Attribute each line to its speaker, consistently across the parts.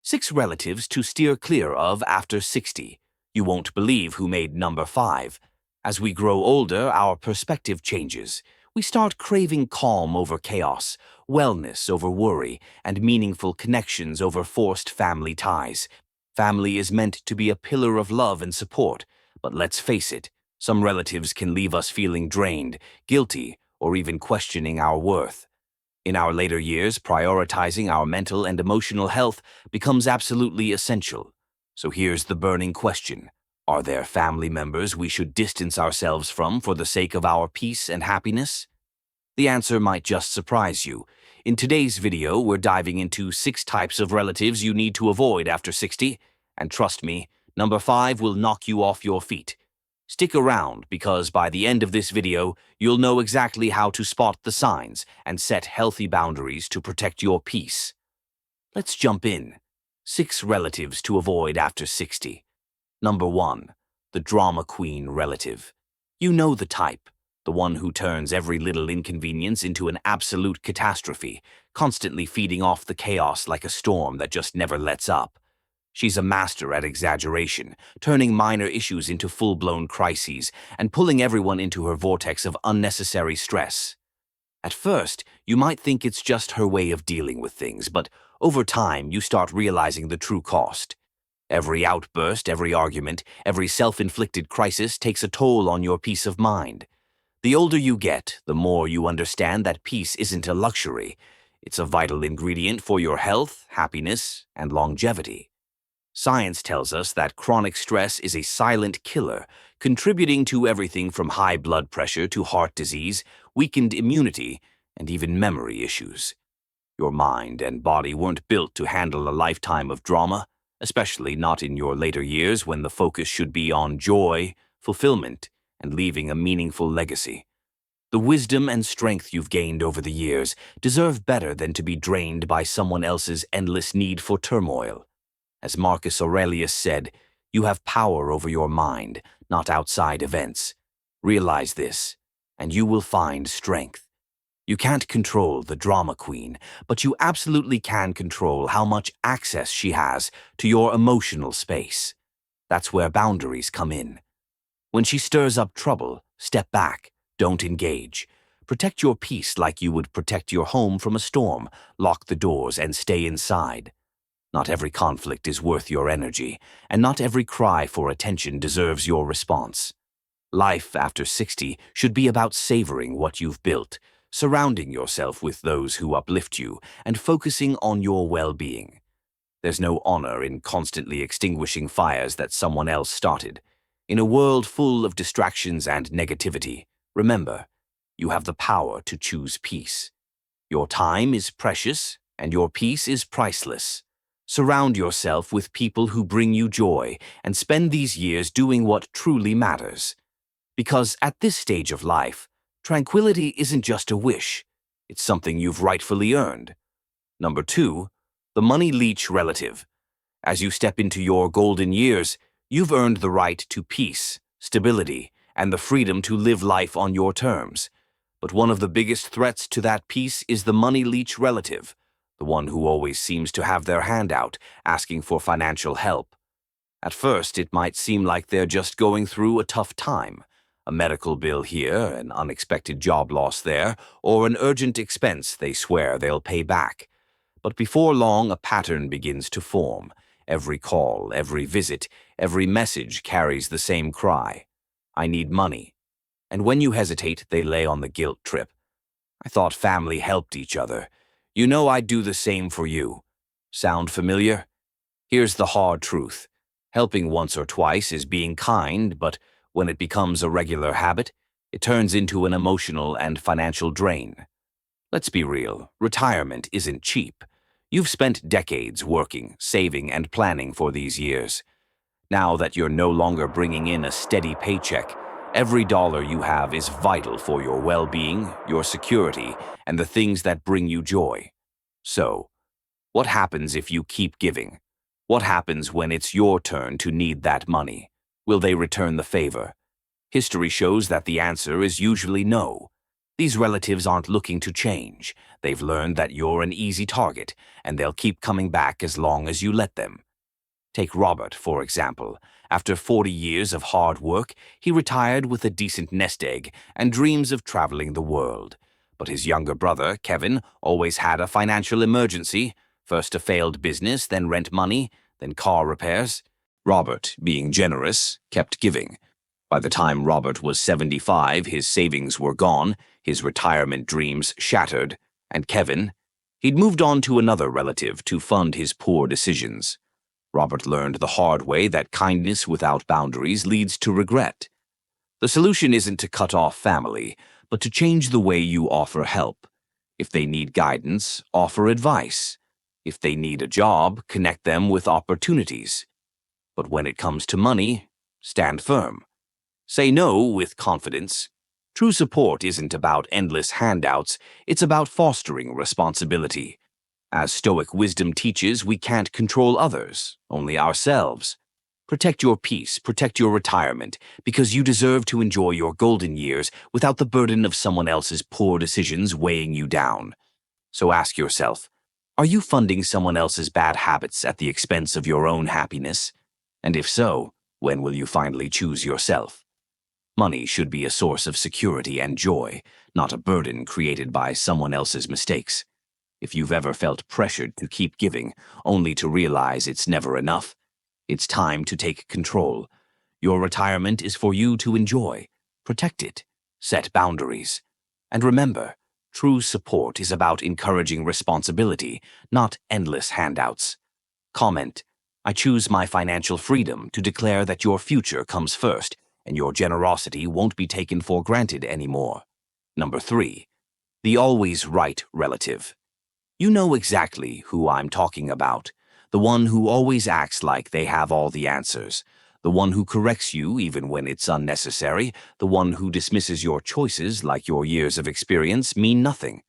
Speaker 1: 6 relatives to steer clear of after 60. You won't believe who made number 5. As we grow older, our perspective changes. We start craving calm over chaos, wellness over worry, and meaningful connections over forced family ties. Family is meant to be a pillar of love and support, but let's face it, some relatives can leave us feeling drained, guilty, or even questioning our worth. In our later years, prioritizing our mental and emotional health becomes absolutely essential. So here's the burning question. Are there family members we should distance ourselves from for the sake of our peace and happiness? The answer might just surprise you. In today's video, we're diving into 6 types of relatives you need to avoid after 60. And trust me, number 5 will knock you off your feet. Stick around because by the end of this video, you'll know exactly how to spot the signs and set healthy boundaries to protect your peace. Let's jump in. 6 relatives to avoid after 60. Number 1. The drama queen relative. You know the type, the one who turns every little inconvenience into an absolute catastrophe, constantly feeding off the chaos like a storm that just never lets up. She's a master at exaggeration, turning minor issues into full-blown crises and pulling everyone into her vortex of unnecessary stress. At first, you might think it's just her way of dealing with things, but over time you start realizing the true cost. Every outburst, every argument, every self-inflicted crisis takes a toll on your peace of mind. The older you get, the more you understand that peace isn't a luxury. It's a vital ingredient for your health, happiness, and longevity. Science tells us that chronic stress is a silent killer, contributing to everything from high blood pressure to heart disease, weakened immunity, and even memory issues. Your mind and body weren't built to handle a lifetime of drama, especially not in your later years when the focus should be on joy, fulfillment, and leaving a meaningful legacy. The wisdom and strength you've gained over the years deserve better than to be drained by someone else's endless need for turmoil. As Marcus Aurelius said, you have power over your mind, not outside events. Realize this, and you will find strength. You can't control the drama queen, but you absolutely can control how much access she has to your emotional space. That's where boundaries come in. When she stirs up trouble, step back, don't engage. Protect your peace like you would protect your home from a storm. Lock the doors and stay inside. Not every conflict is worth your energy, and not every cry for attention deserves your response. Life after 60 should be about savoring what you've built, surrounding yourself with those who uplift you, and focusing on your well-being. There's no honor in constantly extinguishing fires that someone else started. In a world full of distractions and negativity, remember, you have the power to choose peace. Your time is precious, and your peace is priceless. Surround yourself with people who bring you joy, and spend these years doing what truly matters. Because at this stage of life, tranquility isn't just a wish, it's something you've rightfully earned. Number 2, the money leech relative. As you step into your golden years, you've earned the right to peace, stability, and the freedom to live life on your terms. But one of the biggest threats to that peace is the money leech relative, the one who always seems to have their hand out, asking for financial help. At first, it might seem like they're just going through a tough time. A medical bill here, an unexpected job loss there, or an urgent expense they swear they'll pay back. But before long, a pattern begins to form. Every call, every visit, every message carries the same cry. I need money. And when you hesitate, they lay on the guilt trip. I thought family helped each other. You know I'd do the same for you. Sound familiar? Here's the hard truth. Helping once or twice is being kind, but when it becomes a regular habit, it turns into an emotional and financial drain. Let's be real, retirement isn't cheap. You've spent decades working, saving, and planning for these years. Now that you're no longer bringing in a steady paycheck, every dollar you have is vital for your well-being, your security, and the things that bring you joy. So, what happens if you keep giving? What happens when it's your turn to need that money? Will they return the favor? History shows that the answer is usually no. These relatives aren't looking to change. They've learned that you're an easy target, and they'll keep coming back as long as you let them. Take Robert, for example. After 40 years of hard work, he retired with a decent nest egg and dreams of traveling the world. But his younger brother, Kevin, always had a financial emergency. First a failed business, then rent money, then car repairs. Robert, being generous, kept giving. By the time Robert was 75, his savings were gone, his retirement dreams shattered, and Kevin, he'd moved on to another relative to fund his poor decisions. Robert learned the hard way that kindness without boundaries leads to regret. The solution isn't to cut off family, but to change the way you offer help. If they need guidance, offer advice. If they need a job, connect them with opportunities. But when it comes to money, stand firm. Say no with confidence. True support isn't about endless handouts, it's about fostering responsibility. As Stoic wisdom teaches, we can't control others, only ourselves. Protect your peace, protect your retirement, because you deserve to enjoy your golden years without the burden of someone else's poor decisions weighing you down. So ask yourself, are you funding someone else's bad habits at the expense of your own happiness? And if so, when will you finally choose yourself? Money should be a source of security and joy, not a burden created by someone else's mistakes. If you've ever felt pressured to keep giving, only to realize it's never enough, it's time to take control. Your retirement is for you to enjoy. Protect it. Set boundaries. And remember, true support is about encouraging responsibility, not endless handouts. Comment, I choose my financial freedom to declare that your future comes first, and your generosity won't be taken for granted anymore. Number 3. The always right relative. You know exactly who I'm talking about. The one who always acts like they have all the answers. The one who corrects you even when it's unnecessary. The one who dismisses your choices like your years of experience mean nothing.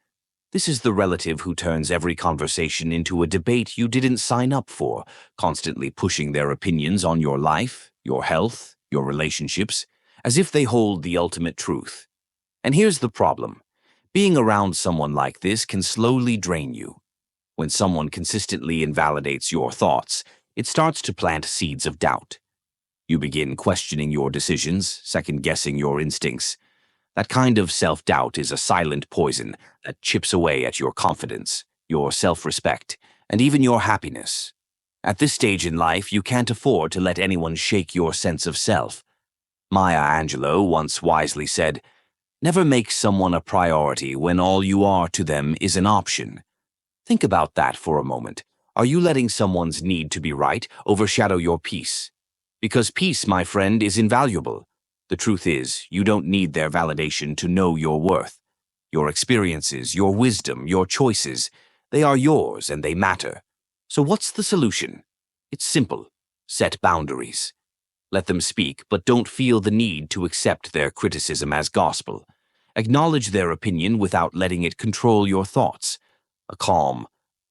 Speaker 1: This is the relative who turns every conversation into a debate you didn't sign up for, constantly pushing their opinions on your life, your health, your relationships, as if they hold the ultimate truth. And here's the problem. Being around someone like this can slowly drain you. When someone consistently invalidates your thoughts, it starts to plant seeds of doubt. You begin questioning your decisions, second-guessing your instincts. That kind of self-doubt is a silent poison that chips away at your confidence, your self-respect, and even your happiness. At this stage in life, you can't afford to let anyone shake your sense of self. Maya Angelou once wisely said, "Never make someone a priority when all you are to them is an option." Think about that for a moment. Are you letting someone's need to be right overshadow your peace? Because peace, my friend, is invaluable. The truth is, you don't need their validation to know your worth. Your experiences, your wisdom, your choices, they are yours and they matter. So what's the solution? It's simple. Set boundaries. Let them speak, but don't feel the need to accept their criticism as gospel. Acknowledge their opinion without letting it control your thoughts. A calm,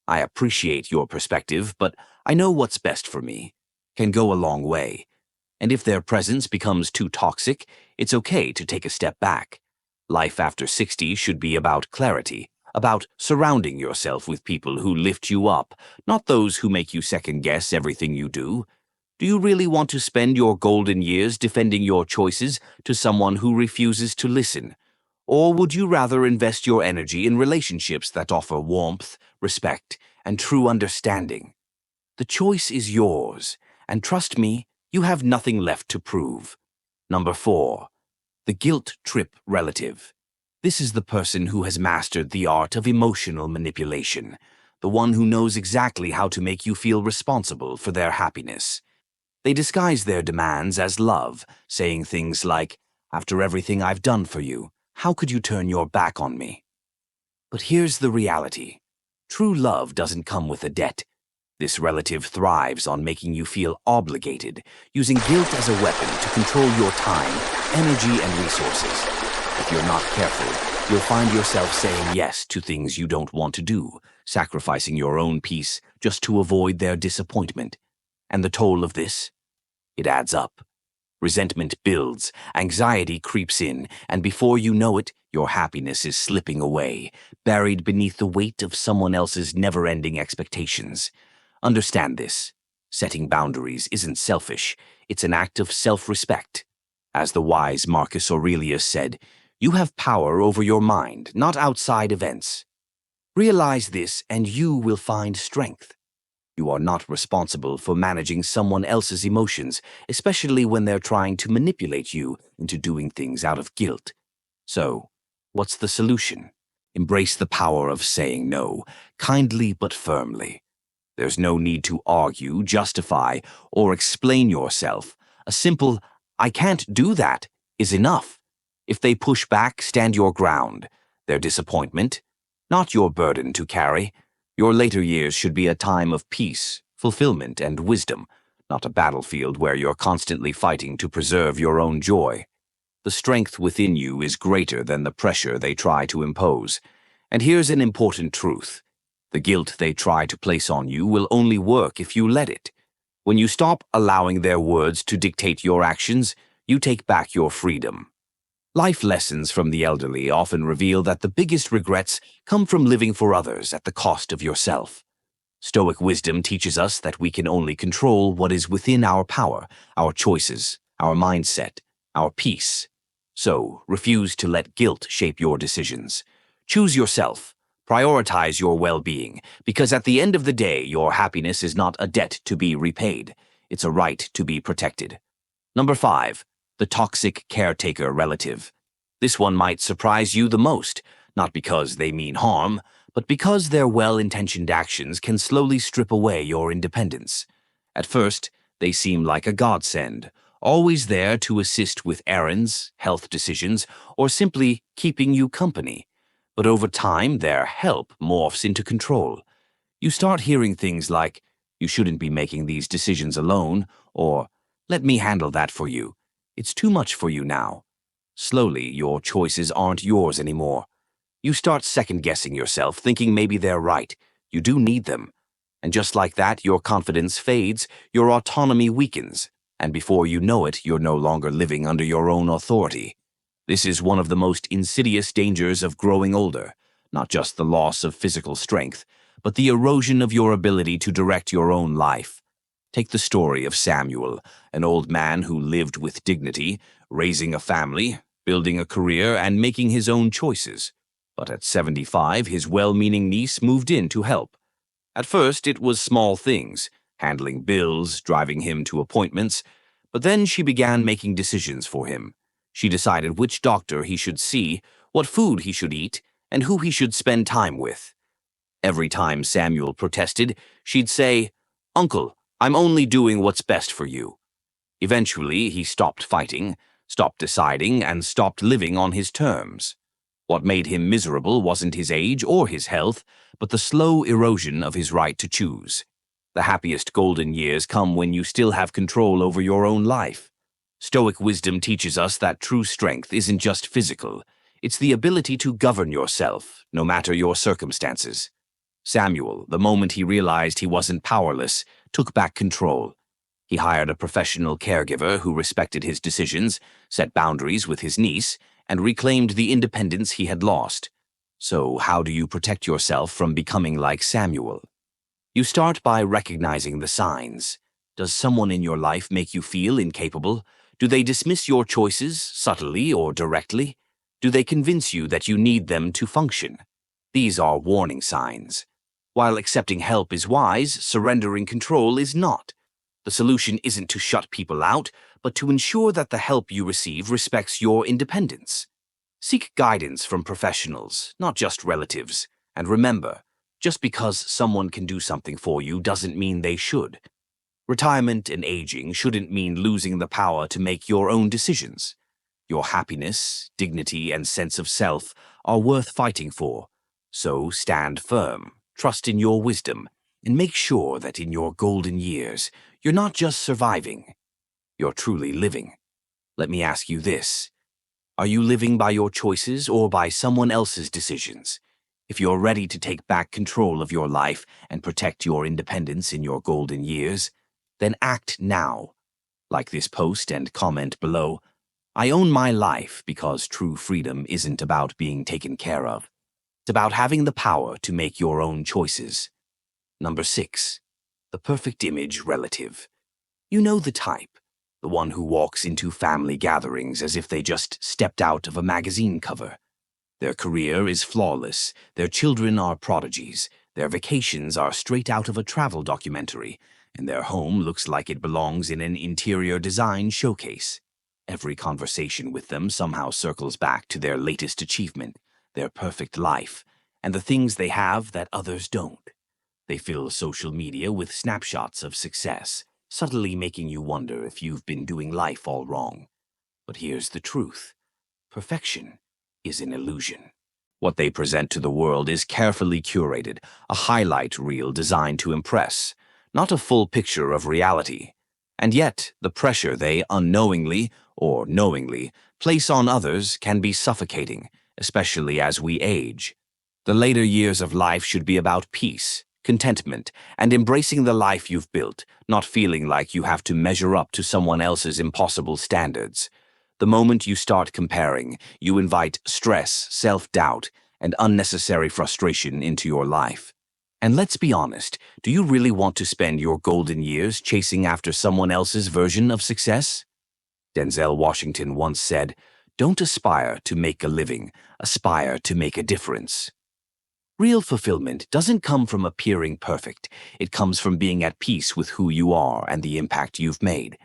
Speaker 1: "I appreciate your perspective, but I know what's best for me," can go a long way. And if their presence becomes too toxic, it's okay to take a step back. Life after 60 should be about clarity, about surrounding yourself with people who lift you up, not those who make you second-guess everything you do. Do you really want to spend your golden years defending your choices to someone who refuses to listen? Or would you rather invest your energy in relationships that offer warmth, respect, and true understanding? The choice is yours, and trust me, you have nothing left to prove. Number 4. The guilt trip relative. This is the person who has mastered the art of emotional manipulation, the one who knows exactly how to make you feel responsible for their happiness. They disguise their demands as love, saying things like, "After everything I've done for you, how could you turn your back on me?" But here's the reality. True love doesn't come with a debt. This relative thrives on making you feel obligated, using guilt as a weapon to control your time, energy, and resources. If you're not careful, you'll find yourself saying yes to things you don't want to do, sacrificing your own peace just to avoid their disappointment. And the toll of this? It adds up. Resentment builds, anxiety creeps in, and before you know it, Your happiness is slipping away, buried beneath the weight of someone else's never-ending expectations. Understand this. Setting boundaries isn't selfish. It's an act of self-respect. As the wise Marcus Aurelius said, you have power over your mind, not outside events. Realize this and you will find strength. You are not responsible for managing someone else's emotions, especially when they're trying to manipulate you into doing things out of guilt. So, what's the solution? Embrace the power of saying no, kindly but firmly. There's no need to argue, justify, or explain yourself. A simple, "I can't do that," is enough. If they push back, stand your ground. Their disappointment, not your burden to carry. Your later years should be a time of peace, fulfillment, and wisdom, not a battlefield where you're constantly fighting to preserve your own joy. The strength within you is greater than the pressure they try to impose. And here's an important truth. The guilt they try to place on you will only work if you let it. When you stop allowing their words to dictate your actions, you take back your freedom. Life lessons from the elderly often reveal that the biggest regrets come from living for others at the cost of yourself. Stoic wisdom teaches us that we can only control what is within our power, our choices, our mindset, our peace. So, refuse to let guilt shape your decisions. Choose yourself. Prioritize your well-being, because at the end of the day, your happiness is not a debt to be repaid. It's a right to be protected. Number 5. The toxic caretaker relative. This one might surprise you the most, not because they mean harm, but because their well-intentioned actions can slowly strip away your independence. At first, they seem like a godsend, always there to assist with errands, health decisions, or simply keeping you company. But over time, their help morphs into control. You start hearing things like, "You shouldn't be making these decisions alone," or "Let me handle that for you. It's too much for you now." Slowly, your choices aren't yours anymore. You start second-guessing yourself, thinking maybe they're right. You do need them. And just like that, your confidence fades, your autonomy weakens, and before you know it, you're no longer living under your own authority. This is one of the most insidious dangers of growing older, not just the loss of physical strength, but the erosion of your ability to direct your own life. Take the story of Samuel, an old man who lived with dignity, raising a family, building a career, and making his own choices. But at 75, his well-meaning niece moved in to help. At first, it was small things, handling bills, driving him to appointments, but then she began making decisions for him. She decided which doctor he should see, what food he should eat, and who he should spend time with. Every time Samuel protested, she'd say, "Uncle, I'm only doing what's best for you." Eventually, he stopped fighting, stopped deciding, and stopped living on his terms. What made him miserable wasn't his age or his health, but the slow erosion of his right to choose. The happiest golden years come when you still have control over your own life. Stoic wisdom teaches us that true strength isn't just physical. It's the ability to govern yourself, no matter your circumstances. Samuel, the moment he realized he wasn't powerless, took back control. He hired a professional caregiver who respected his decisions, set boundaries with his niece, and reclaimed the independence he had lost. So, how do you protect yourself from becoming like Samuel? You start by recognizing the signs. Does someone in your life make you feel incapable? Do they dismiss your choices, subtly or directly? Do they convince you that you need them to function? These are warning signs. While accepting help is wise, surrendering control is not. The solution isn't to shut people out, but to ensure that the help you receive respects your independence. Seek guidance from professionals, not just relatives. And remember, just because someone can do something for you doesn't mean they should. Retirement and aging shouldn't mean losing the power to make your own decisions. Your happiness, dignity, and sense of self are worth fighting for. So stand firm, trust in your wisdom, and make sure that in your golden years, you're not just surviving, you're truly living. Let me ask you this. Are you living by your choices or by someone else's decisions? If you're ready to take back control of your life and protect your independence in your golden years, then act now. Like this post and comment below. I own my life because true freedom isn't about being taken care of. It's about having the power to make your own choices. Number 6. The perfect image relative. You know the type. The one who walks into family gatherings as if they just stepped out of a magazine cover. Their career is flawless, their children are prodigies, their vacations are straight out of a travel documentary, and their home looks like it belongs in an interior design showcase. Every conversation with them somehow circles back to their latest achievement, their perfect life, and the things they have that others don't. They fill social media with snapshots of success, subtly making you wonder if you've been doing life all wrong. But here's the truth. Perfection is an illusion. What they present to the world is carefully curated, a highlight reel designed to impress, not a full picture of reality. And yet, the pressure they unknowingly or knowingly place on others can be suffocating, especially as we age. The later years of life should be about peace, contentment, and embracing the life you've built, not feeling like you have to measure up to someone else's impossible standards. The moment you start comparing, you invite stress, self-doubt, and unnecessary frustration into your life. And let's be honest, do you really want to spend your golden years chasing after someone else's version of success? Denzel Washington once said, "Don't aspire to make a living, aspire to make a difference." Real fulfillment doesn't come from appearing perfect. It comes from being at peace with who you are and the impact you've made.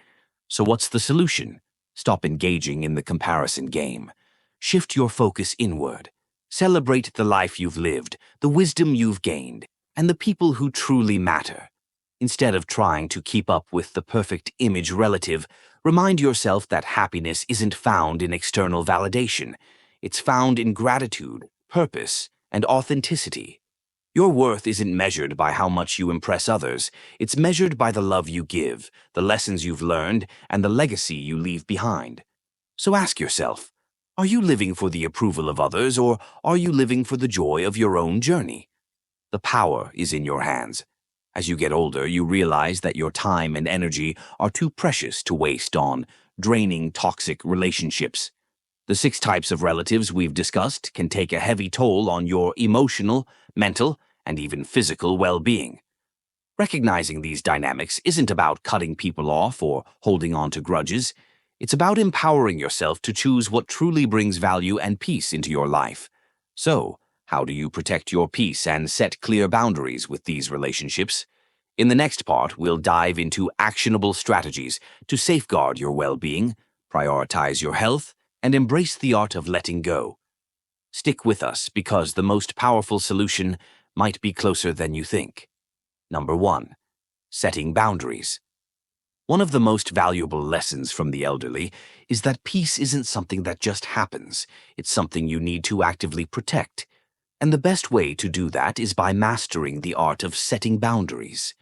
Speaker 1: So what's the solution? Stop engaging in the comparison game. Shift your focus inward. Celebrate the life you've lived, the wisdom you've gained, and the people who truly matter. Instead of trying to keep up with the perfect image relative, remind yourself that happiness isn't found in external validation. It's found in gratitude, purpose, and authenticity. Your worth isn't measured by how much you impress others. It's measured by the love you give, the lessons you've learned, and the legacy you leave behind. So ask yourself, are you living for the approval of others, or are you living for the joy of your own journey? The power is in your hands. As you get older, you realize that your time and energy are too precious to waste on draining, toxic relationships. The 6 types of relatives we've discussed can take a heavy toll on your emotional, mental, and even physical well-being. Recognizing these dynamics isn't about cutting people off or holding on to grudges. It's about empowering yourself to choose what truly brings value and peace into your life. So, how do you protect your peace and set clear boundaries with these relationships? In the next part, we'll dive into actionable strategies to safeguard your well-being, prioritize your health, and embrace the art of letting go. Stick with us because the most powerful solution might be closer than you think. Number 1. Setting boundaries. One of the most valuable lessons from the elderly is that peace isn't something that just happens. It's something you need to actively protect. And the best way to do that is by mastering the art of setting boundaries.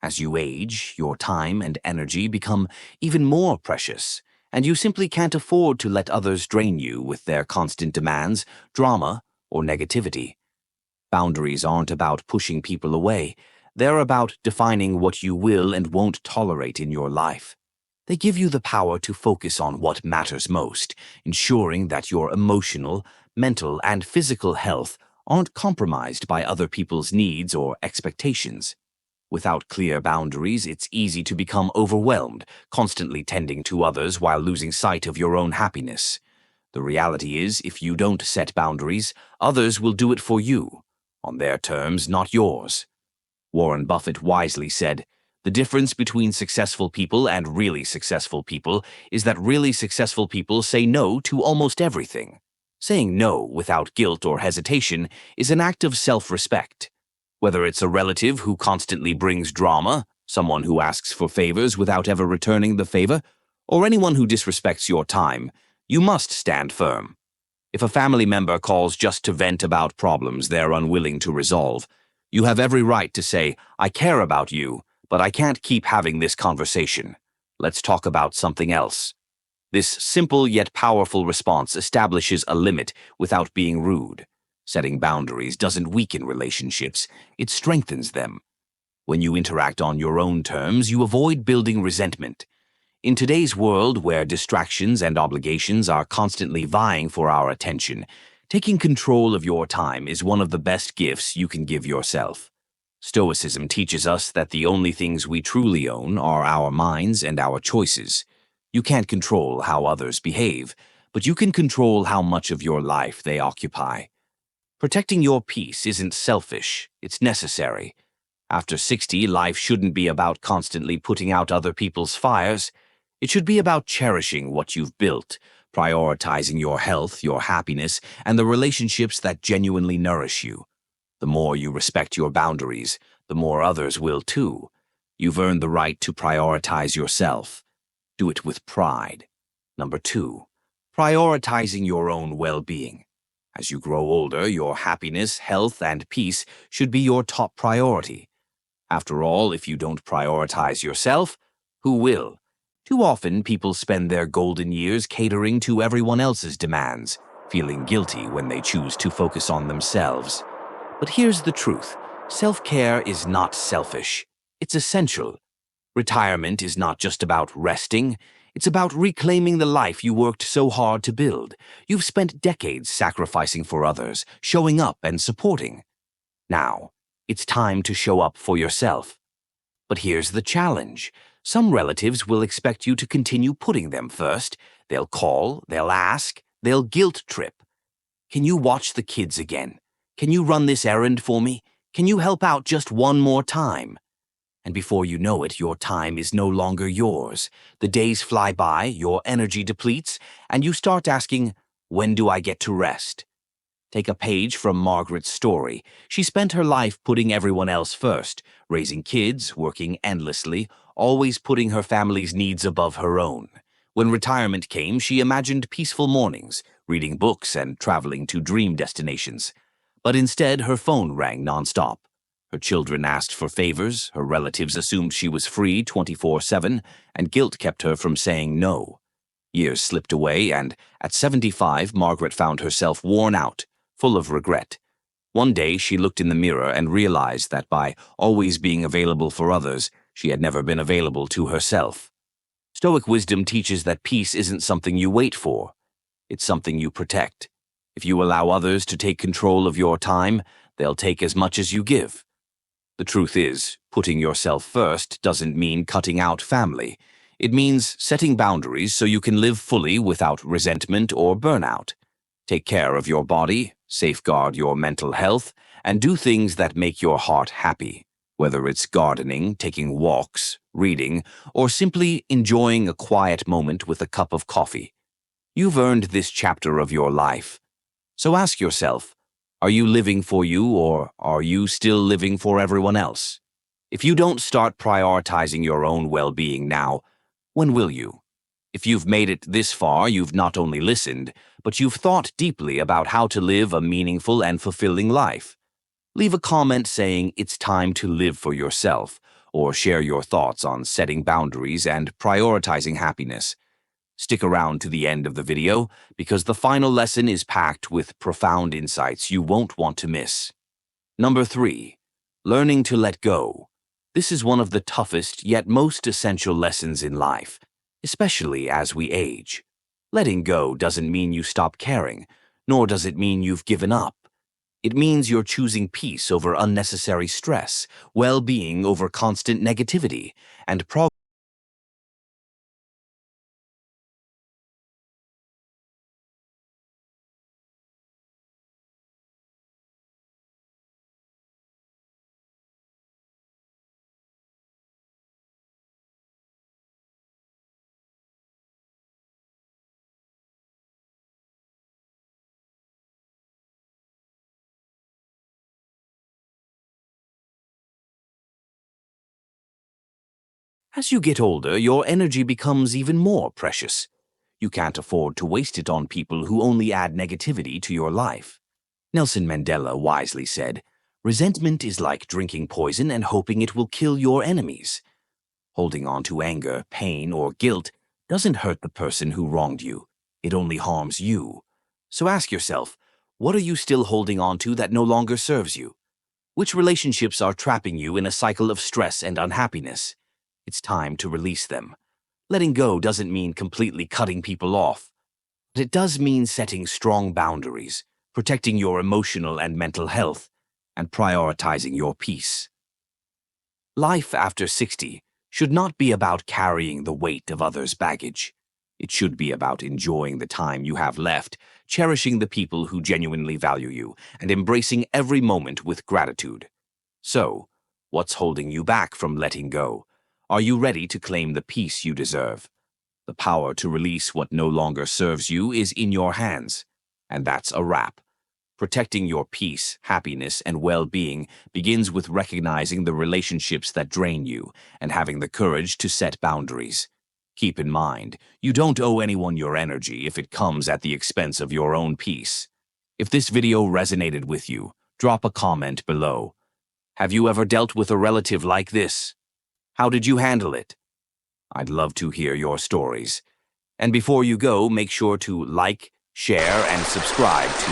Speaker 1: As you age, your time and energy become even more precious, and you simply can't afford to let others drain you with their constant demands, drama, or negativity. Boundaries aren't about pushing people away. They're about defining what you will and won't tolerate in your life. They give you the power to focus on what matters most, ensuring that your emotional, mental, and physical health aren't compromised by other people's needs or expectations. Without clear boundaries, it's easy to become overwhelmed, constantly tending to others while losing sight of your own happiness. The reality is, if you don't set boundaries, others will do it for you, on their terms, not yours. Warren Buffett wisely said, "The difference between successful people and really successful people is that really successful people say no to almost everything." Saying no without guilt or hesitation is an act of self-respect. Whether it's a relative who constantly brings drama, someone who asks for favors without ever returning the favor, or anyone who disrespects your time, you must stand firm. If a family member calls just to vent about problems they're unwilling to resolve, you have every right to say, "I care about you, but I can't keep having this conversation. Let's talk about something else." This simple yet powerful response establishes a limit without being rude. Setting boundaries doesn't weaken relationships, it strengthens them. When you interact on your own terms, you avoid building resentment. In today's world where distractions and obligations are constantly vying for our attention, taking control of your time is one of the best gifts you can give yourself. Stoicism teaches us that the only things we truly own are our minds and our choices. You can't control how others behave, but you can control how much of your life they occupy. Protecting your peace isn't selfish, it's necessary. After 60, life shouldn't be about constantly putting out other people's fires. It should be about cherishing what you've built, prioritizing your health, your happiness, and the relationships that genuinely nourish you. The more you respect your boundaries, the more others will too. You've earned the right to prioritize yourself. Do it with pride. Number 2, prioritizing your own well-being. As you grow older, your happiness, health, and peace should be your top priority. After all, if you don't prioritize yourself, who will? Too often, people spend their golden years catering to everyone else's demands, feeling guilty when they choose to focus on themselves. But here's the truth. Self-care is not selfish. It's essential. Retirement is not just about resting. It's about reclaiming the life you worked so hard to build. You've spent decades sacrificing for others, showing up and supporting. Now, it's time to show up for yourself. But here's the challenge. Some relatives will expect you to continue putting them first. They'll call, they'll ask, they'll guilt trip. Can you watch the kids again? Can you run this errand for me? Can you help out just one more time? And before you know it, your time is no longer yours. The days fly by, your energy depletes, and you start asking, when do I get to rest? Take a page from Margaret's story. She spent her life putting everyone else first, raising kids, working endlessly, always putting her family's needs above her own. When retirement came, she imagined peaceful mornings, reading books and traveling to dream destinations. But instead, her phone rang nonstop. Her children asked for favors, her relatives assumed she was free 24/7, and guilt kept her from saying no. Years slipped away, and at 75, Margaret found herself worn out, full of regret. One day, she looked in the mirror and realized that by always being available for others, she had never been available to herself. Stoic wisdom teaches that peace isn't something you wait for. It's something you protect. If you allow others to take control of your time, they'll take as much as you give. The truth is, putting yourself first doesn't mean cutting out family. It means setting boundaries so you can live fully without resentment or burnout. Take care of your body, safeguard your mental health, and do things that make your heart happy, whether it's gardening, taking walks, reading, or simply enjoying a quiet moment with a cup of coffee. You've earned this chapter of your life. So ask yourself, are you living for you or are you still living for everyone else? If you don't start prioritizing your own well-being now, when will you? If you've made it this far, you've not only listened, but you've thought deeply about how to live a meaningful and fulfilling life. Leave a comment saying it's time to live for yourself, or share your thoughts on setting boundaries and prioritizing happiness. Stick around to the end of the video because the final lesson is packed with profound insights you won't want to miss. Number 3, learning to let go. This is one of the toughest yet most essential lessons in life, especially as we age. Letting go doesn't mean you stop caring, nor does it mean you've given up. It means you're choosing peace over unnecessary stress, well-being over constant negativity, and progress. As you get older, your energy becomes even more precious. You can't afford to waste it on people who only add negativity to your life. Nelson Mandela wisely said, "Resentment is like drinking poison and hoping it will kill your enemies." Holding on to anger, pain, or guilt doesn't hurt the person who wronged you. It only harms you. So ask yourself, what are you still holding on to that no longer serves you? Which relationships are trapping you in a cycle of stress and unhappiness? It's time to release them. Letting go doesn't mean completely cutting people off, but it does mean setting strong boundaries, protecting your emotional and mental health, and prioritizing your peace. Life after 60 should not be about carrying the weight of others' baggage. It should be about enjoying the time you have left, cherishing the people who genuinely value you, and embracing every moment with gratitude. So, what's holding you back from letting go? Are you ready to claim the peace you deserve? The power to release what no longer serves you is in your hands. And that's a wrap. Protecting your peace, happiness, and well-being begins with recognizing the relationships that drain you and having the courage to set boundaries. Keep in mind, you don't owe anyone your energy if it comes at the expense of your own peace. If this video resonated with you, drop a comment below. Have you ever dealt with a relative like this? How did you handle it? I'd love to hear your stories. And before you go, make sure to like, share, and subscribe to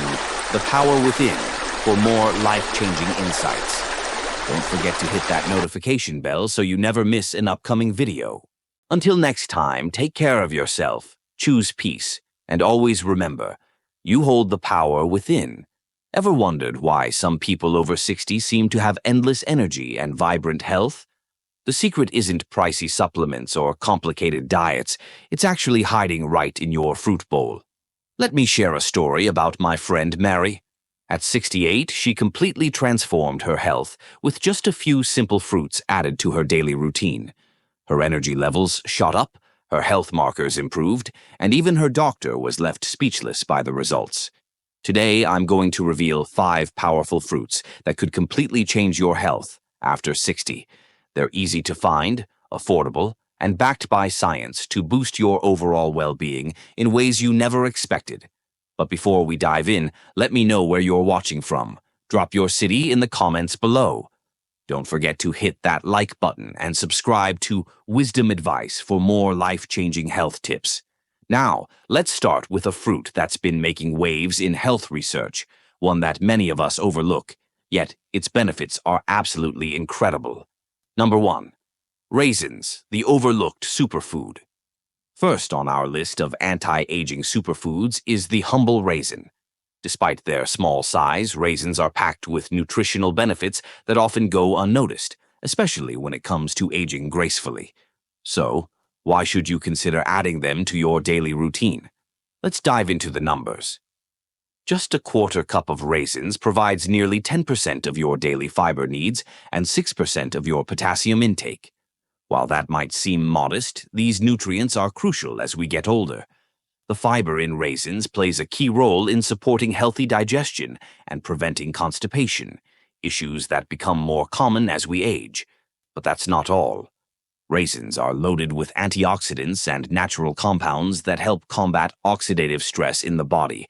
Speaker 1: The Power Within for more life-changing insights. Don't forget to hit that notification bell so you never miss an upcoming video. Until next time, take care of yourself, choose peace, and always remember, you hold the power within. Ever wondered why some people over 60 seem to have endless energy and vibrant health? The secret isn't pricey supplements or complicated diets. It's actually hiding right in your fruit bowl. Let me share a story about my friend Mary. At 68, she completely transformed her health with just a few simple fruits added to her daily routine. Her energy levels shot up, her health markers improved, and even her doctor was left speechless by the results. Today, I'm going to reveal 5 powerful fruits that could completely change your health after 60. They're easy to find, affordable, and backed by science to boost your overall well-being in ways you never expected. But before we dive in, let me know where you're watching from. Drop your city in the comments below. Don't forget to hit that like button and subscribe to Wisdom Advice for more life-changing health tips. Now, let's start with a fruit that's been making waves in health research, one that many of us overlook, yet its benefits are absolutely incredible. Number 1. Raisins, the overlooked superfood. First on our list of anti-aging superfoods is the humble raisin. Despite their small size, raisins are packed with nutritional benefits that often go unnoticed, especially when it comes to aging gracefully. So, why should you consider adding them to your daily routine? Let's dive into the numbers. Just a quarter cup of raisins provides nearly 10% of your daily fiber needs and 6% of your potassium intake. While that might seem modest, these nutrients are crucial as we get older. The fiber in raisins plays a key role in supporting healthy digestion and preventing constipation, issues that become more common as we age. But that's not all. Raisins are loaded with antioxidants and natural compounds that help combat oxidative stress in the body.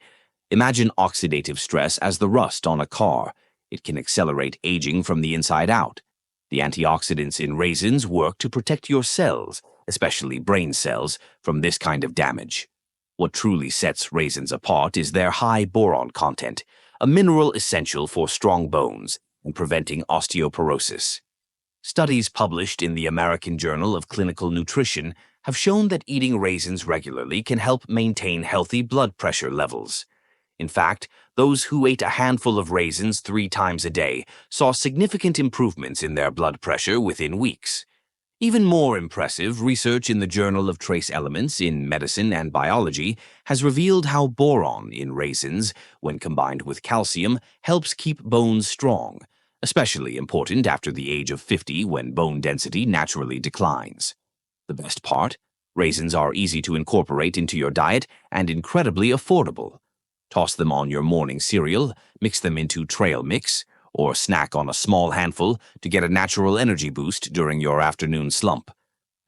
Speaker 1: Imagine oxidative stress as the rust on a car. It can accelerate aging from the inside out. The antioxidants in raisins work to protect your cells, especially brain cells, from this kind of damage. What truly sets raisins apart is their high boron content, a mineral essential for strong bones and preventing osteoporosis. Studies published in the American Journal of Clinical Nutrition have shown that eating raisins regularly can help maintain healthy blood pressure levels. In fact, those who ate a handful of raisins 3 times a day saw significant improvements in their blood pressure within weeks. Even more impressive, research in the Journal of Trace Elements in Medicine and Biology has revealed how boron in raisins, when combined with calcium, helps keep bones strong, especially important after the age of 50 when bone density naturally declines. The best part? Raisins are easy to incorporate into your diet and incredibly affordable. Toss them on your morning cereal, mix them into trail mix, or snack on a small handful to get a natural energy boost during your afternoon slump.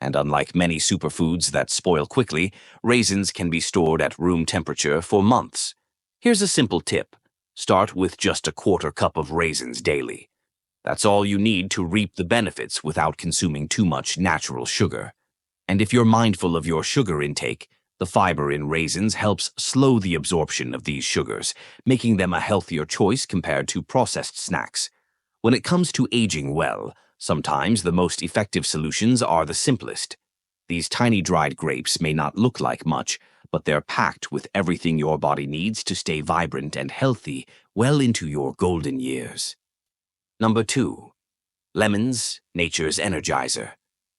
Speaker 1: And unlike many superfoods that spoil quickly, raisins can be stored at room temperature for months. Here's a simple tip. Start with just a quarter cup of raisins daily. That's all you need to reap the benefits without consuming too much natural sugar. And if you're mindful of your sugar intake, the fiber in raisins helps slow the absorption of these sugars, making them a healthier choice compared to processed snacks. When it comes to aging well, sometimes the most effective solutions are the simplest. These tiny dried grapes may not look like much, but they're packed with everything your body needs to stay vibrant and healthy well into your golden years. Number 2. Lemons, nature's energizer.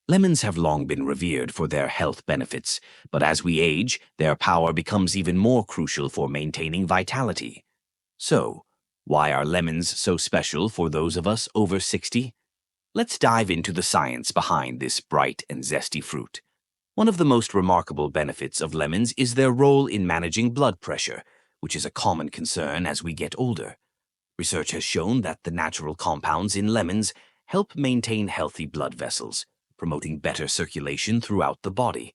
Speaker 1: Lemons have long been revered for their health benefits, but as we age, their power becomes even more crucial for maintaining vitality. So, why are lemons so special for those of us over 60? Let's dive into the science behind this bright and zesty fruit. One of the most remarkable benefits of lemons is their role in managing blood pressure, which is a common concern as we get older. Research has shown that the natural compounds in lemons help maintain healthy blood vessels, promoting better circulation throughout the body.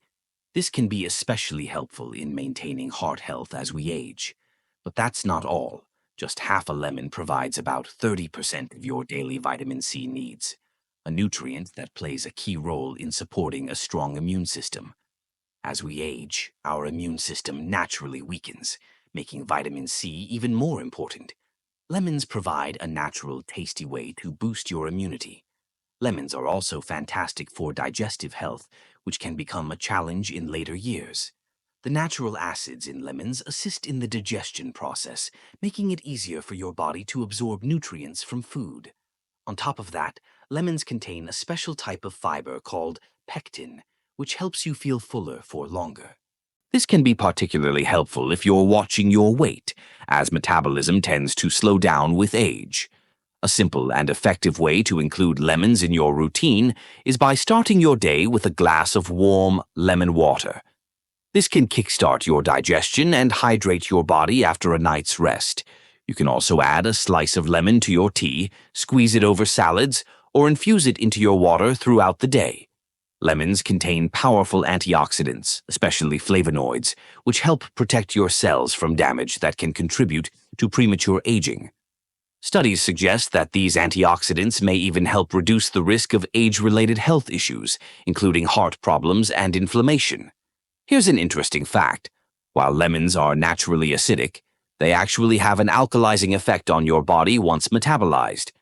Speaker 1: This can be especially helpful in maintaining heart health as we age. But that's not all. Just half a lemon provides about 30% of your daily vitamin C needs, a nutrient that plays a key role in supporting a strong immune system. As we age, our immune system naturally weakens, making vitamin C even more important. Lemons provide a natural, tasty way to boost your immunity. Lemons are also fantastic for digestive health, which can become a challenge in later years. The natural acids in lemons assist in the digestion process, making it easier for your body to absorb nutrients from food. On top of that, lemons contain a special type of fiber called pectin, which helps you feel fuller for longer. This can be particularly helpful if you're watching your weight, as metabolism tends to slow down with age. A simple and effective way to include lemons in your routine is by starting your day with a glass of warm lemon water. This can kickstart your digestion and hydrate your body after a night's rest. You can also add a slice of lemon to your tea, squeeze it over salads, or infuse it into your water throughout the day. Lemons contain powerful antioxidants, especially flavonoids, which help protect your cells from damage that can contribute to premature aging. Studies suggest that these antioxidants may even help reduce the risk of age-related health issues, including heart problems and inflammation. Here's an interesting fact. While lemons are naturally acidic, they actually have an alkalizing effect on your body once metabolized.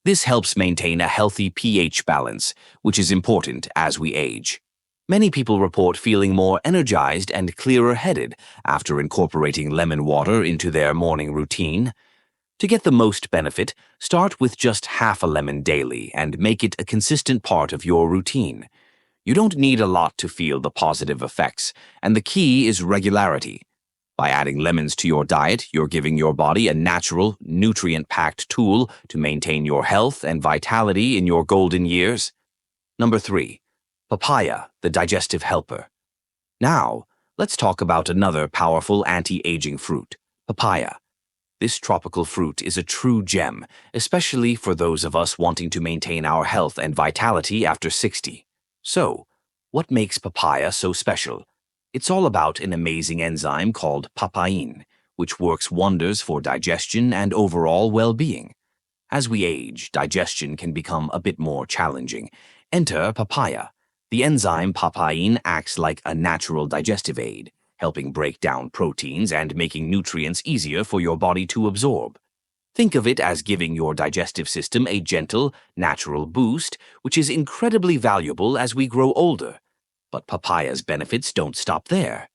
Speaker 1: This helps maintain a healthy pH balance, which is important as we age. Many people report feeling more energized and clearer-headed after incorporating lemon water into their morning routine. To get the most benefit, start with just half a lemon daily and make it a consistent part of your routine. You don't need a lot to feel the positive effects, and the key is regularity. By adding lemons to your diet, you're giving your body a natural, nutrient-packed tool to maintain your health and vitality in your golden years. Number 3. Papaya, the digestive helper. Now, let's talk about another powerful anti-aging fruit, papaya. This tropical fruit is a true gem, especially for those of us wanting to maintain our health and vitality after 60. So, what makes papaya so special? It's all about an amazing enzyme called papain, which works wonders for digestion and overall well-being. As we age, digestion can become a bit more challenging. Enter papaya. The enzyme papain acts like a natural digestive aid, helping break down proteins and making nutrients easier for your body to absorb. Think of it as giving your digestive system a gentle, natural boost, which is incredibly valuable as we grow older. But papaya's benefits don't stop there.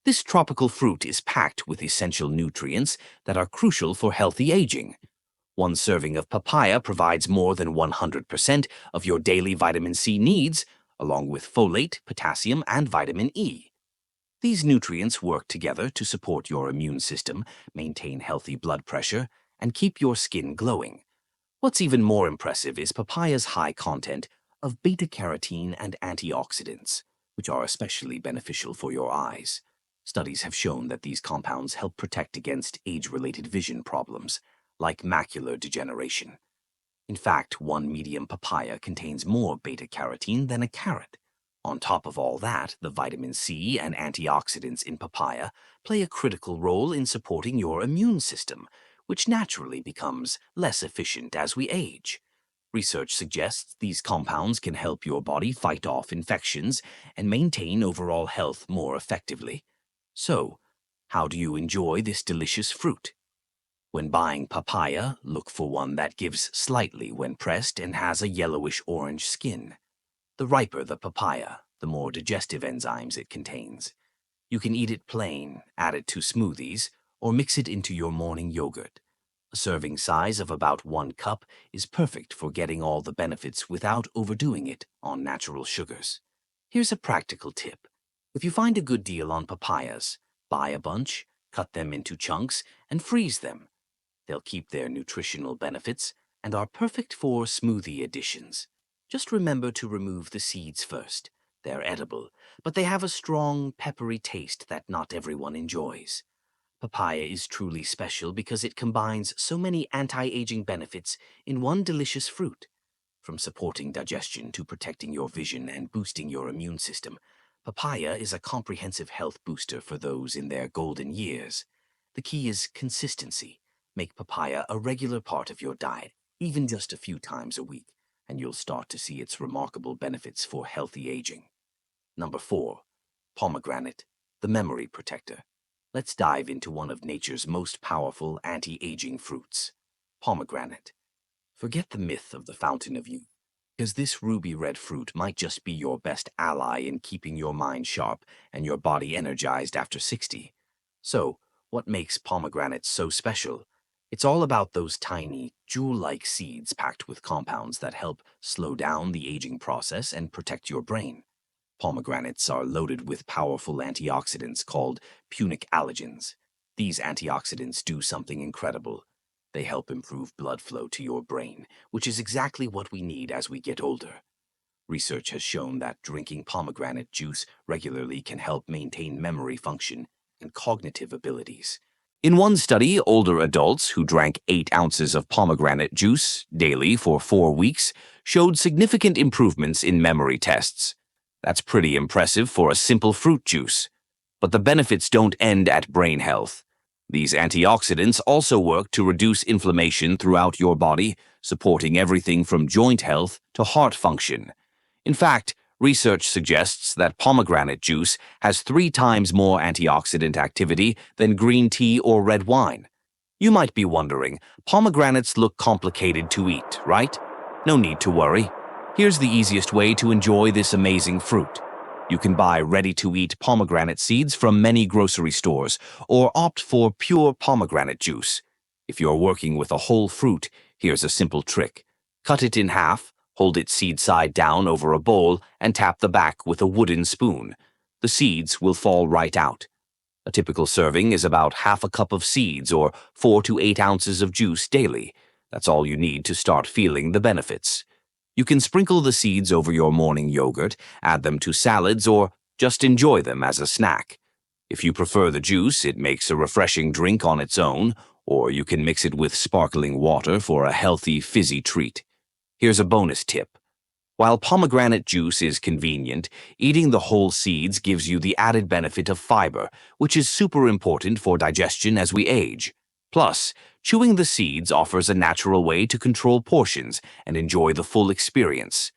Speaker 1: This tropical fruit is packed with essential nutrients that are crucial for healthy aging. One serving of papaya provides more than 100% of your daily vitamin C needs, along with folate, potassium, and vitamin E. These nutrients work together to support your immune system, maintain healthy blood pressure, and keep your skin glowing. What's even more impressive is papaya's high content of beta-carotene and antioxidants, which are especially beneficial for your eyes. Studies have shown that these compounds help protect against age-related vision problems, like macular degeneration. In fact, one medium papaya contains more beta-carotene than a carrot. On top of all that, the vitamin C and antioxidants in papaya play a critical role in supporting your immune system, which naturally becomes less efficient as we age. Research suggests these compounds can help your body fight off infections and maintain overall health more effectively. So, how do you enjoy this delicious fruit? When buying papaya, look for one that gives slightly when pressed and has a yellowish-orange skin. The riper the papaya, the more digestive enzymes it contains. You can eat it plain, add it to smoothies, or mix it into your morning yogurt. A serving size of about 1 cup is perfect for getting all the benefits without overdoing it on natural sugars. Here's a practical tip. If you find a good deal on papayas, buy a bunch, cut them into chunks, and freeze them. They'll keep their nutritional benefits and are perfect for smoothie additions. Just remember to remove the seeds first. They're edible, but they have a strong, peppery taste that not everyone enjoys. Papaya is truly special because it combines so many anti-aging benefits in one delicious fruit. From supporting digestion to protecting your vision and boosting your immune system, papaya is a comprehensive health booster for those in their golden years. The key is consistency. Make papaya a regular part of your diet, even just a few times a week, and you'll start to see its remarkable benefits for healthy aging. Number 4. Pomegranate, the memory protector. Let's dive into one of nature's most powerful anti-aging fruits, pomegranate. Forget the myth of the fountain of youth, because this ruby red fruit might just be your best ally in keeping your mind sharp and your body energized after 60. So, what makes pomegranate so special? It's all about those tiny, jewel-like seeds packed with compounds that help slow down the aging process and protect your brain. Pomegranates are loaded with powerful antioxidants called punic allergens. These antioxidants do something incredible. They help improve blood flow to your brain, which is exactly what we need as we get older. Research has shown that drinking pomegranate juice regularly can help maintain memory function and cognitive abilities. In one study, older adults who drank 8 ounces of pomegranate juice daily for 4 weeks showed significant improvements in memory tests. That's pretty impressive for a simple fruit juice. But the benefits don't end at brain health. These antioxidants also work to reduce inflammation throughout your body, supporting everything from joint health to heart function. In fact, research suggests that pomegranate juice has 3 times more antioxidant activity than green tea or red wine. You might be wondering, pomegranates look complicated to eat, right? No need to worry. Here's the easiest way to enjoy this amazing fruit. You can buy ready-to-eat pomegranate seeds from many grocery stores, or opt for pure pomegranate juice. If you're working with a whole fruit, here's a simple trick. Cut it in half, hold it seed side down over a bowl, and tap the back with a wooden spoon. The seeds will fall right out. A typical serving is about half a cup of seeds or 4 to 8 ounces of juice daily. That's all you need to start feeling the benefits. You can sprinkle the seeds over your morning yogurt, add them to salads, or just enjoy them as a snack. If you prefer the juice, it makes a refreshing drink on its own, or you can mix it with sparkling water for a healthy, fizzy treat. Here's a bonus tip. While pomegranate juice is convenient, eating the whole seeds gives you the added benefit of fiber, which is super important for digestion as we age. Plus, chewing the seeds offers a natural way to control portions and enjoy the full experience.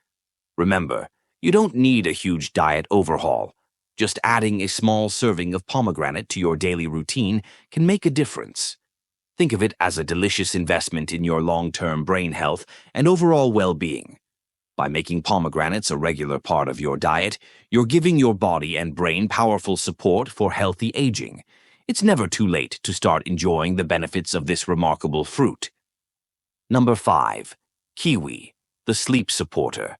Speaker 1: Remember, you don't need a huge diet overhaul. Just adding a small serving of pomegranate to your daily routine can make a difference. Think of it as a delicious investment in your long-term brain health and overall well-being. By making pomegranates a regular part of your diet, you're giving your body and brain powerful support for healthy aging. It's never too late to start enjoying the benefits of this remarkable fruit. Number 5. Kiwi, the sleep supporter.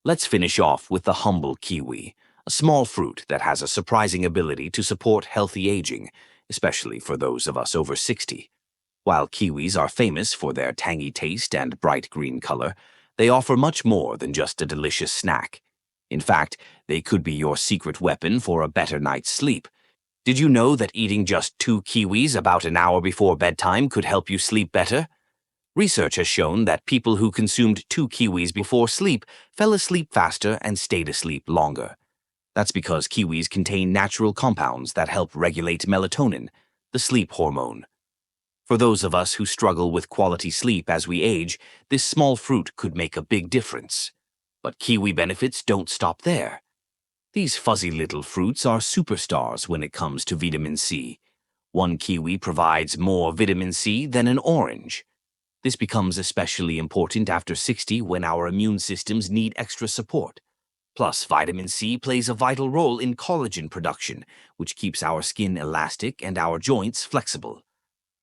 Speaker 1: Let's finish off with the humble kiwi, a small fruit that has a surprising ability to support healthy aging, especially for those of us over 60. While kiwis are famous for their tangy taste and bright green color, they offer much more than just a delicious snack. In fact, they could be your secret weapon for a better night's sleep. Did you know that eating just 2 kiwis about an hour before bedtime could help you sleep better? Research has shown that people who consumed 2 kiwis before sleep fell asleep faster and stayed asleep longer. That's because kiwis contain natural compounds that help regulate melatonin, the sleep hormone. For those of us who struggle with quality sleep as we age, this small fruit could make a big difference. But kiwi benefits don't stop there. These fuzzy little fruits are superstars when it comes to vitamin C. 1 kiwi provides more vitamin C than an orange. This becomes especially important after 60 when our immune systems need extra support. Plus, vitamin C plays a vital role in collagen production, which keeps our skin elastic and our joints flexible.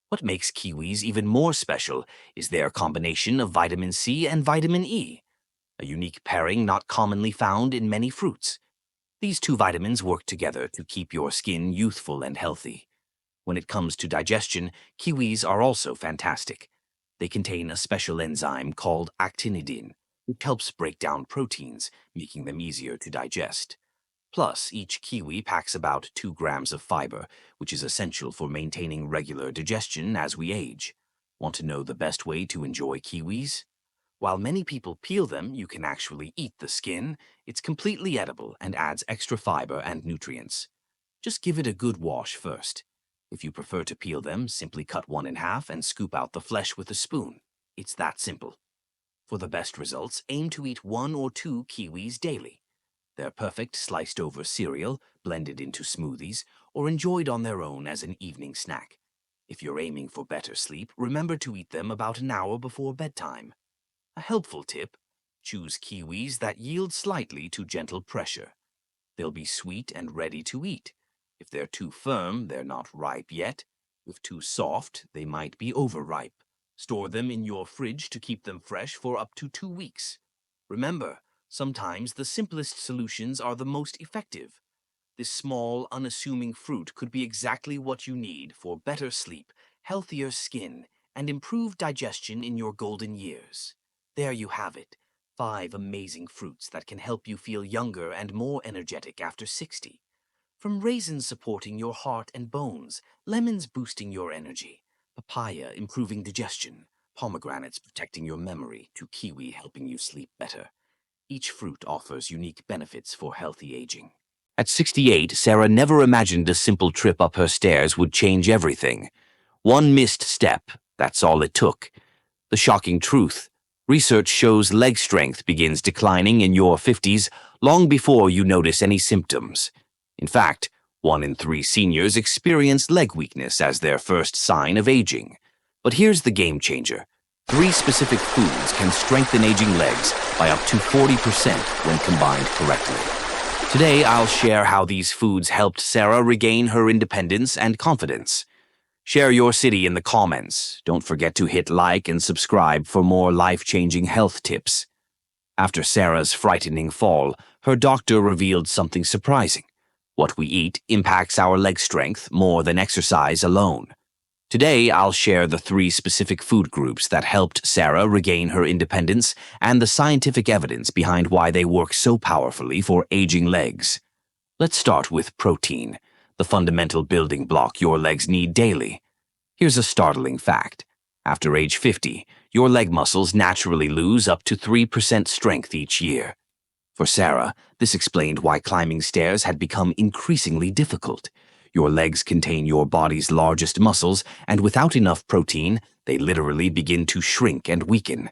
Speaker 1: What makes kiwis even more special is their combination of vitamin C and vitamin E, a unique pairing not commonly found in many fruits. These two vitamins work together to keep your skin youthful and healthy. When it comes to digestion, kiwis are also fantastic. They contain a special enzyme called actinidin, which helps break down proteins, making them easier to digest. Plus, each kiwi packs about 2 grams of fiber, which is essential for maintaining regular digestion as we age. Want to know the best way to enjoy kiwis? While many people peel them, you can actually eat the skin. It's completely edible and adds extra fiber and nutrients. Just give it a good wash first. If you prefer to peel them, simply cut one in half and scoop out the flesh with a spoon. It's that simple. For the best results, aim to eat 1 or 2 kiwis daily. They're perfect sliced over cereal, blended into smoothies, or enjoyed on their own as an evening snack. If you're aiming for better sleep, remember to eat them about an hour before bedtime. A helpful tip: choose kiwis that yield slightly to gentle pressure. They'll be sweet and ready to eat. If they're too firm, they're not ripe yet. If too soft, they might be overripe. Store them in your fridge to keep them fresh for up to 2 weeks. Remember, sometimes the simplest solutions are the most effective. This small, unassuming fruit could be exactly what you need for better sleep, healthier skin, and improved digestion in your golden years. There you have it, 5 amazing fruits that can help you feel younger and more energetic after 60. From raisins supporting your heart and bones, lemons boosting your energy, papaya improving digestion, pomegranates protecting your memory, to kiwi helping you sleep better. Each fruit offers unique benefits for healthy aging. At 68, Sarah never imagined a simple trip up her stairs would change everything. One missed step, that's all it took. The shocking truth: research shows leg strength begins declining in your 50s long before you notice any symptoms. In fact, 1 in 3 seniors experience leg weakness as their first sign of aging. But here's the game changer. 3 specific foods can strengthen aging legs by up to 40% when combined correctly. Today, I'll share how these foods helped Sarah regain her independence and confidence. Share your city in the comments. Don't forget to hit like and subscribe for more life-changing health tips. After Sarah's frightening fall, her doctor revealed something surprising. What we eat impacts our leg strength more than exercise alone. Today, I'll share the 3 specific food groups that helped Sarah regain her independence and the scientific evidence behind why they work so powerfully for aging legs. Let's start with protein, the fundamental building block your legs need daily. Here's a startling fact. After age 50, your leg muscles naturally lose up to 3% strength each year. For Sarah, this explained why climbing stairs had become increasingly difficult. Your legs contain your body's largest muscles, and without enough protein, they literally begin to shrink and weaken.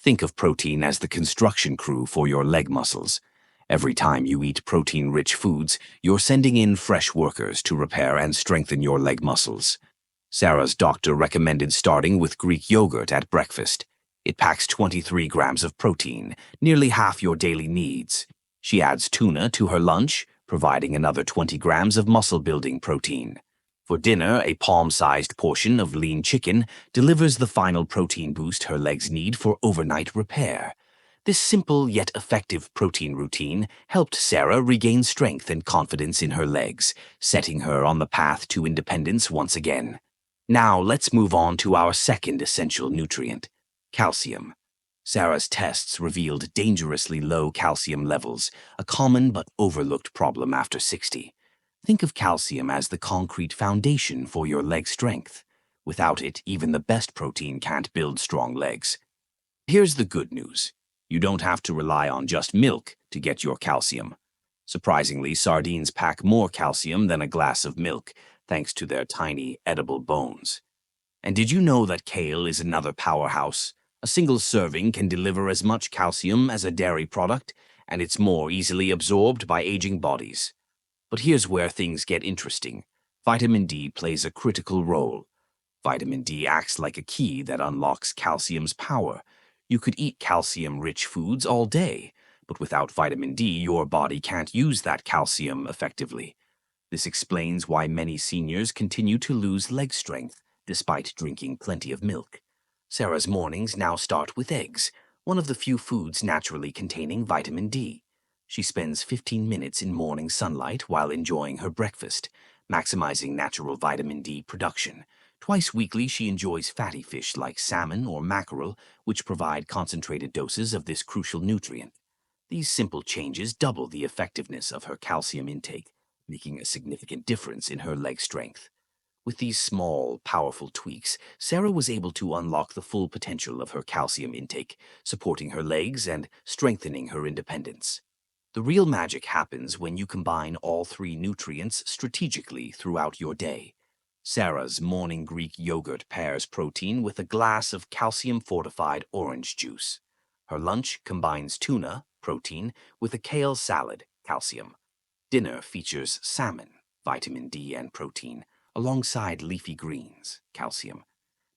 Speaker 1: Think of protein as the construction crew for your leg muscles. Every time you eat protein-rich foods, you're sending in fresh workers to repair and strengthen your leg muscles. Sarah's doctor recommended starting with Greek yogurt at breakfast. It packs 23 grams of protein, nearly half your daily needs. She adds tuna to her lunch, providing another 20 grams of muscle-building protein. For dinner, a palm-sized portion of lean chicken delivers the final protein boost her legs need for overnight repair. This simple yet effective protein routine helped Sarah regain strength and confidence in her legs, setting her on the path to independence once again. Now let's move on to our second essential nutrient: calcium. Sarah's tests revealed dangerously low calcium levels, a common but overlooked problem after 60. Think of calcium as the concrete foundation for your leg strength. Without it, even the best protein can't build strong legs. Here's the good news. You don't have to rely on just milk to get your calcium. Surprisingly, sardines pack more calcium than a glass of milk, thanks to their tiny, edible bones. And did you know that kale is another powerhouse? A single serving can deliver as much calcium as a dairy product, and it's more easily absorbed by aging bodies. But here's where things get interesting. Vitamin D plays a critical role. Vitamin D acts like a key that unlocks calcium's power. You could eat calcium-rich foods all day, But without vitamin D, your body can't use that calcium effectively. This explains why many seniors continue to lose leg strength despite drinking plenty of milk. Sarah's mornings now start with eggs, one of the few foods naturally containing vitamin D. She spends 15 minutes in morning sunlight while enjoying her breakfast, maximizing natural vitamin D production. Twice weekly, she enjoys fatty fish like salmon or mackerel, which provide concentrated doses of this crucial nutrient. These simple changes double the effectiveness of her calcium intake, making a significant difference in her leg strength. With these small, powerful tweaks, Sarah was able to unlock the full potential of her calcium intake, supporting her legs and strengthening her independence. The real magic happens when you combine all three nutrients strategically throughout your day. Sarah's morning Greek yogurt pairs protein with a glass of calcium-fortified orange juice. Her lunch combines tuna, protein, with a kale salad, calcium. Dinner features salmon, vitamin D and protein, alongside leafy greens, calcium.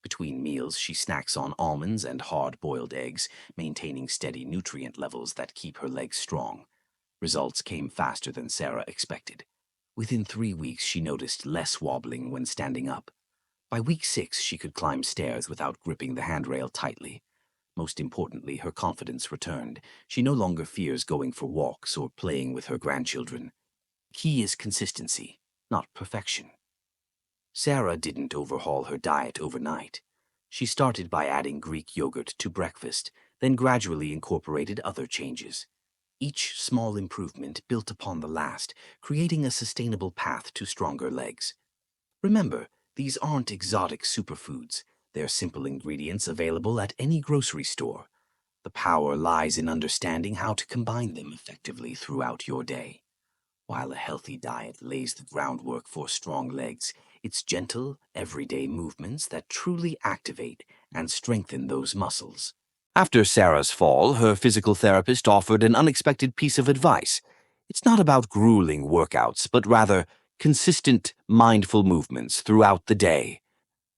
Speaker 1: Between meals, she snacks on almonds and hard-boiled eggs, maintaining steady nutrient levels that keep her legs strong. Results came faster than Sarah expected. Within 3 weeks, she noticed less wobbling when standing up. By week 6, she could climb stairs without gripping the handrail tightly. Most importantly, her confidence returned. She no longer fears going for walks or playing with her grandchildren. Key is consistency, not perfection. Sarah didn't overhaul her diet overnight. She started by adding Greek yogurt to breakfast, then gradually incorporated other changes. Each small improvement built upon the last, creating a sustainable path to stronger legs. Remember, these aren't exotic superfoods. They're simple ingredients available at any grocery store. The power lies in understanding how to combine them effectively throughout your day. While a healthy diet lays the groundwork for strong legs, it's gentle, everyday movements that truly activate and strengthen those muscles. After Sarah's fall, her physical therapist offered an unexpected piece of advice. It's not about grueling workouts, but rather consistent, mindful movements throughout the day.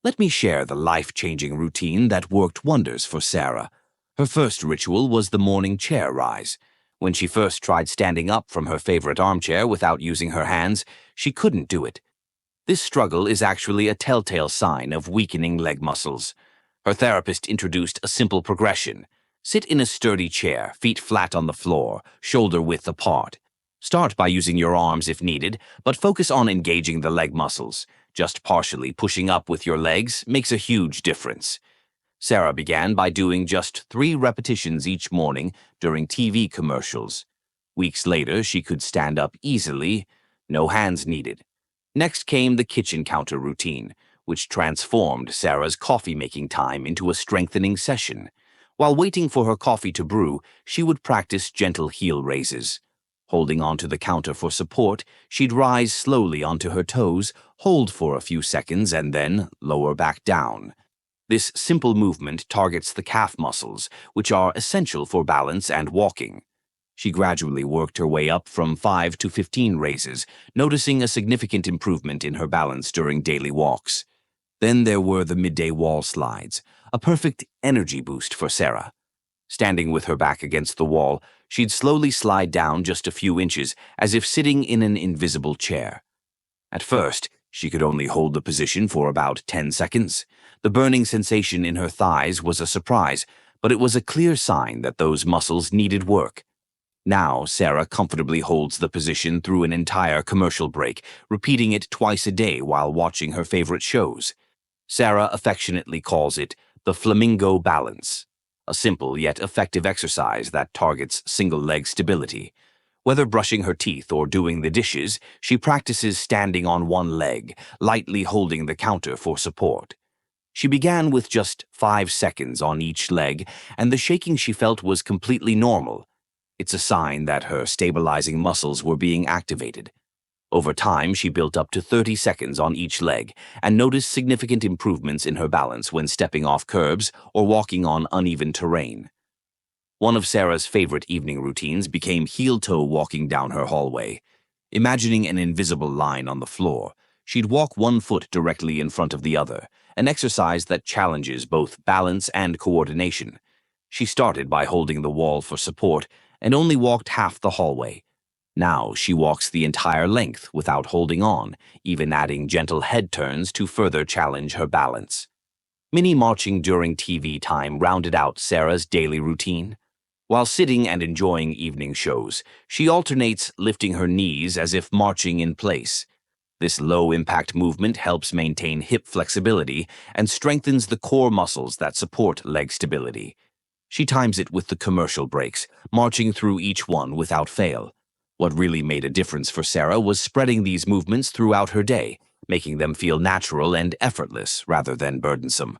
Speaker 1: Let me share the life-changing routine that worked wonders for Sarah. Her first ritual was the morning chair rise. When she first tried standing up from her favorite armchair without using her hands, she couldn't do it. This struggle is actually a telltale sign of weakening leg muscles. Her therapist introduced a simple progression. Sit in a sturdy chair, feet flat on the floor, shoulder width apart. Start by using your arms if needed, but focus on engaging the leg muscles. Just partially pushing up with your legs makes a huge difference. Sarah began by doing just 3 repetitions each morning during TV commercials. Weeks later, she could stand up easily, no hands needed. Next came the kitchen counter routine, which transformed Sarah's coffee-making time into a strengthening session. While waiting for her coffee to brew, she would practice gentle heel raises. Holding onto the counter for support, she'd rise slowly onto her toes, hold for a few seconds, and then lower back down. This simple movement targets the calf muscles, which are essential for balance and walking. She gradually worked her way up from 5 to 15 raises, noticing a significant improvement in her balance during daily walks. Then there were the midday wall slides, a perfect energy boost for Sarah. Standing with her back against the wall, she'd slowly slide down just a few inches, as if sitting in an invisible chair. At first, she could only hold the position for about 10 seconds. The burning sensation in her thighs was a surprise, but it was a clear sign that those muscles needed work. Now, Sarah comfortably holds the position through an entire commercial break, repeating it twice a day while watching her favorite shows. Sarah affectionately calls it the flamingo balance, a simple yet effective exercise that targets single-leg stability. Whether brushing her teeth or doing the dishes, she practices standing on one leg, lightly holding the counter for support. She began with just 5 seconds on each leg, and the shaking she felt was completely normal. It's a sign that her stabilizing muscles were being activated. Over time, she built up to 30 seconds on each leg and noticed significant improvements in her balance when stepping off curbs or walking on uneven terrain. One of Sarah's favorite evening routines became heel-toe walking down her hallway. Imagining an invisible line on the floor, she'd walk one foot directly in front of the other, an exercise that challenges both balance and coordination. She started by holding the wall for support and only walked half the hallway. Now she walks the entire length without holding on, even adding gentle head turns to further challenge her balance. Mini marching during TV time rounded out Sarah's daily routine. While sitting and enjoying evening shows, she alternates lifting her knees as if marching in place. This low-impact movement helps maintain hip flexibility and strengthens the core muscles that support leg stability. She times it with the commercial breaks, marching through each one without fail. What really made a difference for Sarah was spreading these movements throughout her day, making them feel natural and effortless rather than burdensome.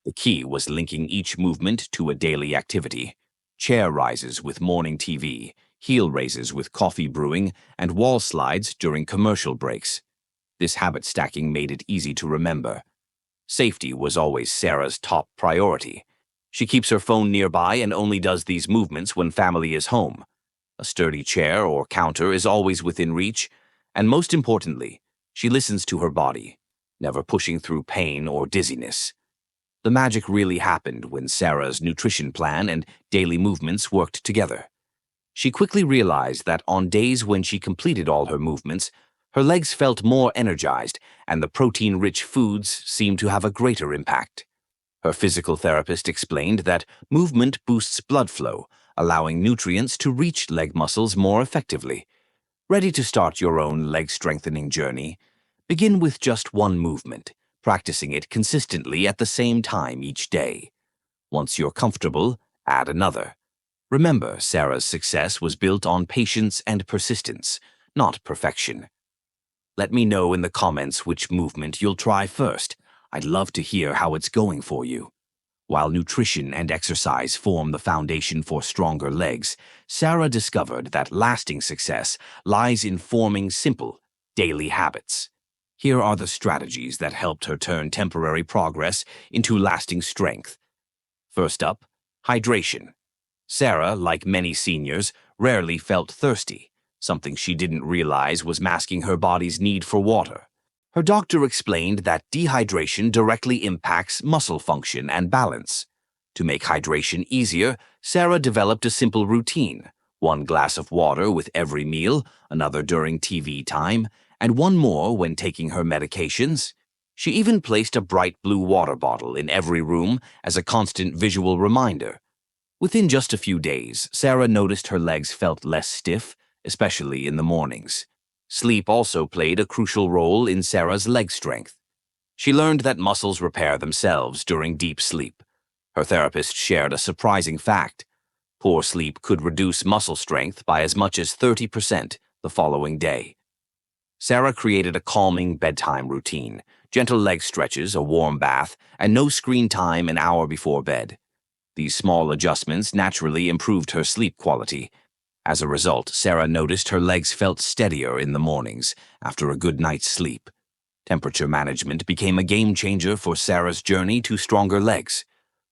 Speaker 1: The key was linking each movement to a daily activity. Chair rises with morning TV, heel raises with coffee brewing, and wall slides during commercial breaks. This habit stacking made it easy to remember. Safety was always Sarah's top priority. She keeps her phone nearby and only does these movements when family is home. A sturdy chair or counter is always within reach, and most importantly, she listens to her body, never pushing through pain or dizziness. The magic really happened when Sarah's nutrition plan and daily movements worked together. She quickly realized that on days when she completed all her movements, her legs felt more energized and the protein-rich foods seemed to have a greater impact. Her physical therapist explained that movement boosts blood flow, allowing nutrients to reach leg muscles more effectively. Ready to start your own leg-strengthening journey? Begin with just one movement, practicing it consistently at the same time each day. Once you're comfortable, add another. Remember, Sarah's success was built on patience and persistence, not perfection. Let me know in the comments which movement you'll try first. I'd love to hear how it's going for you. While nutrition and exercise form the foundation for stronger legs, Sarah discovered that lasting success lies in forming simple, daily habits. Here are the strategies that helped her turn temporary progress into lasting strength. First up, hydration. Sarah, like many seniors, rarely felt thirsty, something she didn't realize was masking her body's need for water. Her doctor explained that dehydration directly impacts muscle function and balance. To make hydration easier, Sarah developed a simple routine: one glass of water with every meal, another during TV time, and one more when taking her medications. She even placed a bright blue water bottle in every room as a constant visual reminder. Within just a few days, Sarah noticed her legs felt less stiff, especially in the mornings. Sleep also played a crucial role in Sarah's leg strength. She learned that muscles repair themselves during deep sleep. Her therapist shared a surprising fact: poor sleep could reduce muscle strength by as much as 30% the following day. Sarah created a calming bedtime routine: gentle leg stretches, a warm bath, and no screen time an hour before bed. These small adjustments naturally improved her sleep quality. As a result, Sarah noticed her legs felt steadier in the mornings after a good night's sleep. Temperature management became a game changer for Sarah's journey to stronger legs.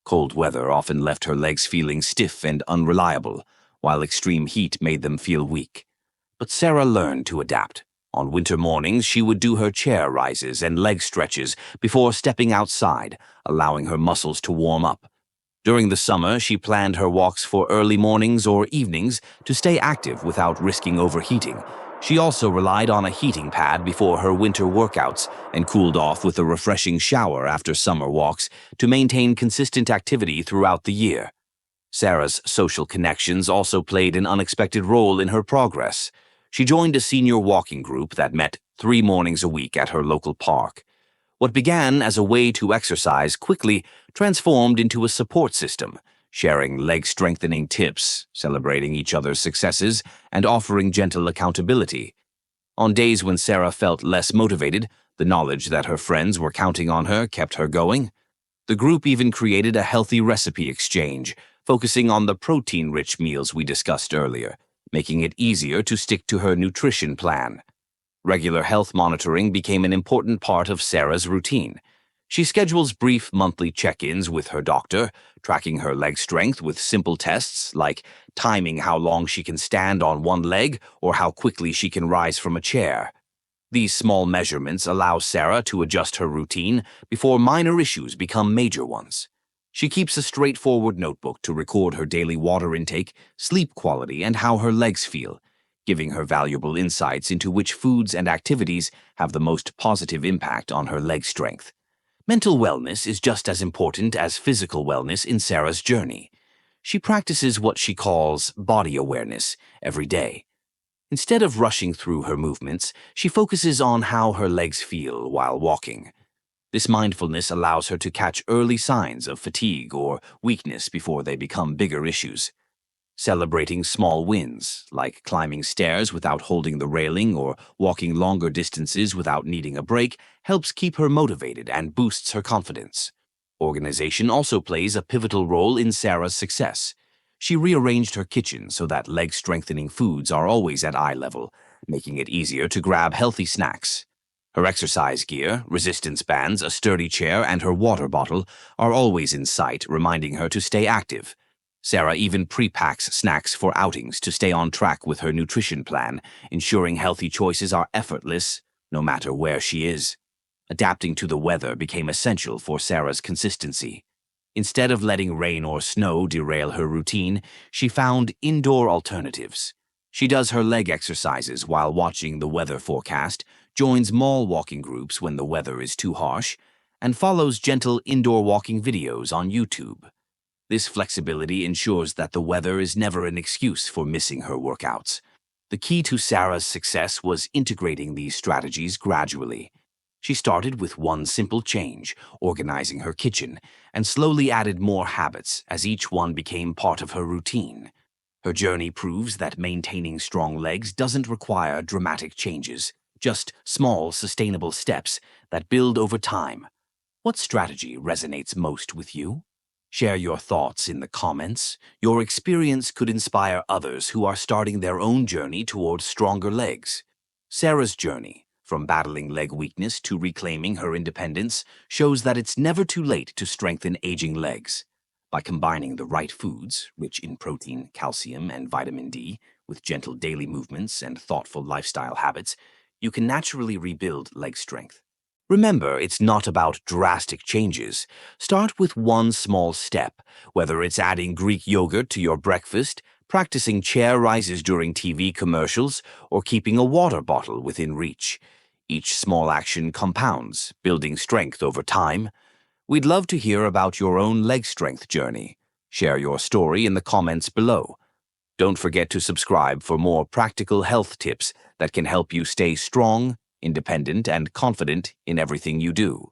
Speaker 1: Cold weather often left her legs feeling stiff and unreliable, while extreme heat made them feel weak. But Sarah learned to adapt. On winter mornings, she would do her chair rises and leg stretches before stepping outside, allowing her muscles to warm up. During the summer, she planned her walks for early mornings or evenings to stay active without risking overheating. She also relied on a heating pad before her winter workouts and cooled off with a refreshing shower after summer walks to maintain consistent activity throughout the year. Sarah's social connections also played an unexpected role in her progress. She joined a senior walking group that met 3 mornings a week at her local park. What began as a way to exercise quickly transformed into a support system, sharing leg-strengthening tips, celebrating each other's successes, and offering gentle accountability. On days when Sarah felt less motivated, the knowledge that her friends were counting on her kept her going. The group even created a healthy recipe exchange, focusing on the protein-rich meals we discussed earlier, making it easier to stick to her nutrition plan. Regular health monitoring became an important part of Sarah's routine. She schedules brief monthly check-ins with her doctor, tracking her leg strength with simple tests like timing how long she can stand on one leg or how quickly she can rise from a chair. These small measurements allow Sarah to adjust her routine before minor issues become major ones. She keeps a straightforward notebook to record her daily water intake, sleep quality, and how her legs feel, giving her valuable insights into which foods and activities have the most positive impact on her leg strength. Mental wellness is just as important as physical wellness in Sarah's journey. She practices what she calls body awareness every day. Instead of rushing through her movements, she focuses on how her legs feel while walking. This mindfulness allows her to catch early signs of fatigue or weakness before they become bigger issues. Celebrating small wins, like climbing stairs without holding the railing or walking longer distances without needing a break, helps keep her motivated and boosts her confidence. Organization also plays a pivotal role in Sarah's success. She rearranged her kitchen so that leg-strengthening foods are always at eye level, making it easier to grab healthy snacks. Her exercise gear, resistance bands, a sturdy chair, and her water bottle are always in sight, reminding her to stay active. Sarah even pre-packs snacks for outings to stay on track with her nutrition plan, ensuring healthy choices are effortless no matter where she is. Adapting to the weather became essential for Sarah's consistency. Instead of letting rain or snow derail her routine, she found indoor alternatives. She does her leg exercises while watching the weather forecast, joins mall walking groups when the weather is too harsh, and follows gentle indoor walking videos on YouTube. This flexibility ensures that the weather is never an excuse for missing her workouts. The key to Sarah's success was integrating these strategies gradually. She started with one simple change, organizing her kitchen, and slowly added more habits as each one became part of her routine. Her journey proves that maintaining strong legs doesn't require dramatic changes, just small, sustainable steps that build over time. What strategy resonates most with you? Share your thoughts in the comments. Your experience could inspire others who are starting their own journey towards stronger legs. Sarah's journey, from battling leg weakness to reclaiming her independence, shows that it's never too late to strengthen aging legs. By combining the right foods, rich in protein, calcium, and vitamin D, with gentle daily movements and thoughtful lifestyle habits, you can naturally rebuild leg strength. Remember, it's not about drastic changes. Start with one small step, whether it's adding Greek yogurt to your breakfast, practicing chair rises during TV commercials, or keeping a water bottle within reach. Each small action compounds, building strength over time. We'd love to hear about your own leg strength journey. Share your story in the comments below. Don't forget to subscribe for more practical health tips that can help you stay strong, independent, and confident in everything you do.